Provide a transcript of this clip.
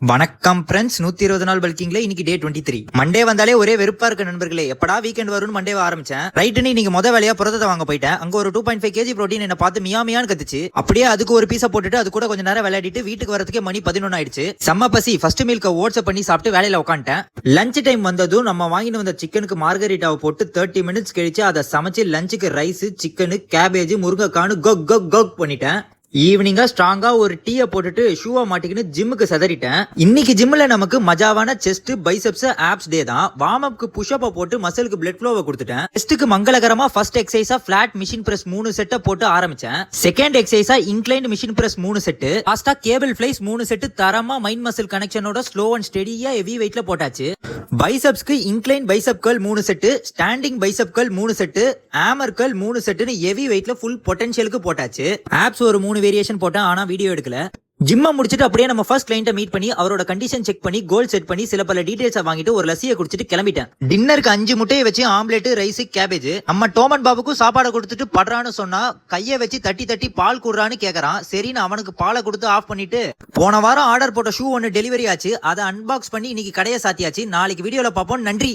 வணக்கம் ஃப்ரெண்ட்ஸ். 120 நாள் பல்கிங்ல இன்னைக்கு டே 23. மண்டே வந்தாலே ஒரே வெறுப்பா இருக்க நண்பர்களே. எப்படா வீக்கெண்ட் வரும்னு மண்டேவ ஆரம்பிச்சேன். ரைட்டுன்னு நீங்க முத வேலையா புரதத்தை வாங்க போயிட்டேன். அங்க ஒரு 2.5 kg புரோட்டீன் என்ன பார்த்து மியாமியான்னு கத்துச்சு. அப்படியே அதுக்கு ஒரு பீஸை போட்டுட்டு அது கூட கொஞ்ச நேரம் விளையாடிட்டு வீட்டுக்கு வரதுக்கே மணி 11 ஆயிடுச்சு. செம்ம பசி. ஃபர்ஸ்ட் மீல்க ஓட்ஸ் பண்ணி சாப்பிட்டு வேலையில உட்காந்துட்டேன். லஞ்ச் டைம் வந்ததும் நம்ம வாங்கிட்டு வந்த சிக்கனுக்கு மார்கரிட்டாவை போட்டு 30 மினிட்ஸ் கழிச்சு அதை சமைச்சு லஞ்சுக்கு ரைஸ், சிக்கனு, கேபேஜ், முருங்கைக்கானு கொக் கொக் கொக் பண்ணிட்டேன். ஈவினிங்கா ஸ்ட்ராங்கா ஒரு டீயை போட்டுட்டு ஷூவை மாட்டிக்கின்னு ஜிம்முக்கு சதறிட்டேன். இன்னைக்கு ஜிம்ல நமக்கு மஜாவான செஸ்ட், பைசெப்ஸ், ஆப்ஸ் டே தான். வார்ம் அப்க்கு புஷ் அப் போட்டு மசிலுக்கு பிளட் ஃப்ளோவை கொடுத்துட்டேன். செஸ்ட்க்கு மங்களகரமா ஃபர்ஸ்ட் எக்ஸசைஸா ஃபிளாட் மிஷின் பிரஸ் 3 செட்டை போட்டு ஆரம்பிச்சேன். செகண்ட் எக்ஸசைஸா இன்க்ளைன்ட் மிஷின் பிரஸ் 3 செட்டு, லாஸ்டா கேபிள் ஃபிளைஸ் 3 செட்டு தரமா மைண்ட் மசில் கனெக்ஷனோட ஸ்லோ அண்ட் ஸ்டெடியா ஹெவி வெயிட்ல போட்டாச்சு. பைசெப்ஸ்க்கு incline bicep curl 3 set, standing bicep curl 3 set, hammer curl 3 செட்டுன்னு ஹெவி வெயிட்ல ஃபுல் பொட்டன்ஷியலுக்கு போட்டாச்சு. ஆப்ஸ் ஒரு 3 வேரியேஷன் போட்டேன், ஆனா வீடியோ எடுக்கல. ஜிம்மை முடிச்சிட்டு அப்படியே நம்ம ஃபர்ஸ்ட் கிளையண்ட்டை மீட் பண்ணி அவரோட கண்டிஷன் செக் பண்ணி கோல் செட் பண்ணி சில பல டீடைல்ஸ் வாங்கிட்டு ஒரு லசியை குடிச்சிட்டு கிளம்பிட்டேன். டின்னருக்கு 5 முட்டையை வச்சு ஆம்லெட், ரைஸ், கேபேஜ். நம்ம டோமன் பாபுக்கும் சாப்பாடு கொடுத்துட்டு படுறான்னு சொன்னா கையை வச்சு தட்டி தட்டி பால் குடுறான்னு கேக்குறான். சரின்னு அவனுக்கு பாலை கொடுத்து ஆஃப் பண்ணிட்டு போன வாரம் ஆர்டர் போட்ட ஷூ ஒன்னு டெலிவரி ஆச்சு. அதை அன்பாக்ஸ் பண்ணி இன்னைக்கு கடையை சாத்தியாச்சு. நாளைக்கு வீடியோல பார்ப்போம். நன்றி.